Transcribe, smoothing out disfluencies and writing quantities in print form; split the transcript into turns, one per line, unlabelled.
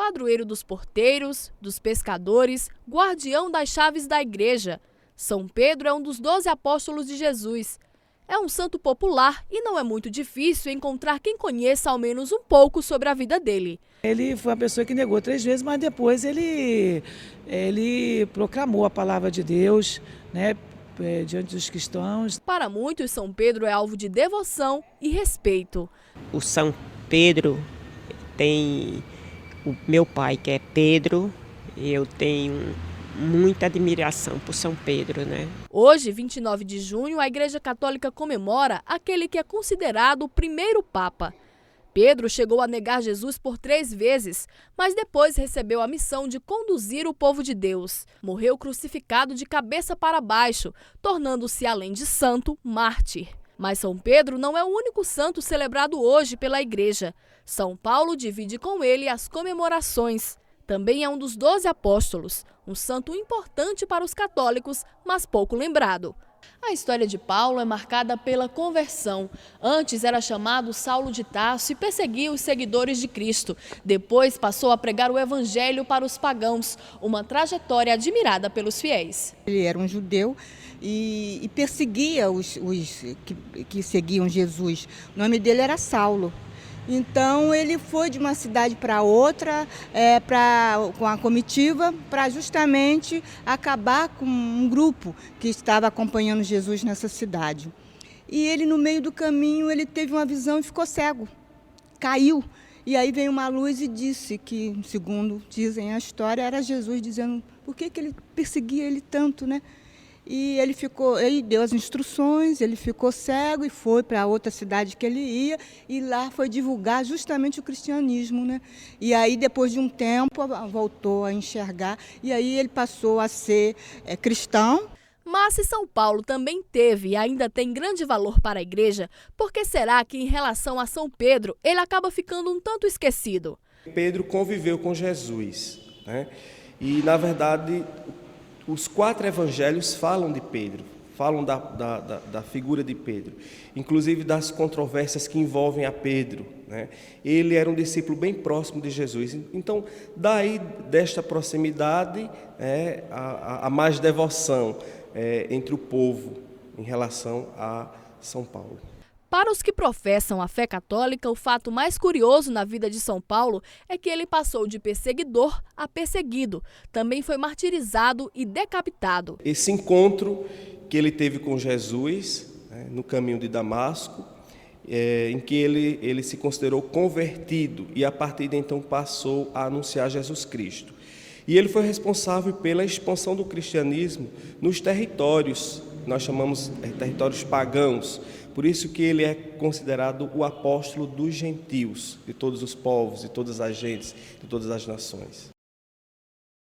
padroeiro dos porteiros, dos pescadores, guardião das chaves da igreja. São Pedro é um dos 12 apóstolos de Jesus. É um santo popular e não é muito difícil encontrar quem conheça ao menos um pouco sobre a vida dele.
Ele foi uma pessoa que negou 3 vezes, mas depois ele proclamou a palavra de Deus, né, diante dos cristãos.
Para muitos, São Pedro é alvo de devoção e respeito.
O São Pedro tem o meu pai, que é Pedro, e eu tenho muita admiração por São Pedro, né?
Hoje, 29 de junho, a Igreja Católica comemora aquele que é considerado o primeiro Papa. Pedro chegou a negar Jesus por 3 vezes, mas depois recebeu a missão de conduzir o povo de Deus. Morreu crucificado de cabeça para baixo, tornando-se, além de santo, mártir. Mas São Pedro não é o único santo celebrado hoje pela Igreja. São Paulo divide com ele as comemorações. Também é um dos 12 apóstolos, um santo importante para os católicos, mas pouco lembrado. A história de Paulo é marcada pela conversão. Antes era chamado Saulo de Tarso e perseguia os seguidores de Cristo. Depois passou a pregar o evangelho para os pagãos, uma trajetória admirada pelos fiéis.
Ele era um judeu e perseguia os que seguiam Jesus. O nome dele era Saulo. Então ele foi de uma cidade para outra com a comitiva para justamente acabar com um grupo que estava acompanhando Jesus nessa cidade. E ele, no meio do caminho, ele teve uma visão e ficou cego, caiu. E aí veio uma luz e disse que, segundo dizem a história, era Jesus dizendo por que ele perseguia ele tanto, né? E ele deu as instruções, ele ficou cego e foi para outra cidade que ele ia, e lá foi divulgar justamente o cristianismo, né? E aí, depois de um tempo, voltou a enxergar, e aí ele passou a ser cristão.
Mas se São Paulo também teve e ainda tem grande valor para a igreja, por que será que, em relação a São Pedro, ele acaba ficando um tanto esquecido?
Pedro conviveu com Jesus, né? E, na verdade, os 4 evangelhos falam de Pedro, falam da figura de Pedro, inclusive das controvérsias que envolvem a Pedro, né? Ele era um discípulo bem próximo de Jesus, então daí desta proximidade a mais devoção entre o povo em relação a São Paulo.
Para os que professam a fé católica, o fato mais curioso na vida de São Paulo é que ele passou de perseguidor a perseguido. Também foi martirizado e decapitado.
Esse encontro que ele teve com Jesus, né, no caminho de Damasco, em que ele se considerou convertido e a partir de então passou a anunciar Jesus Cristo. E ele foi responsável pela expansão do cristianismo nos territórios, nós chamamos territórios pagãos. Por isso que ele é considerado o apóstolo dos gentios, de todos os povos, de todas as gentes, de todas as nações.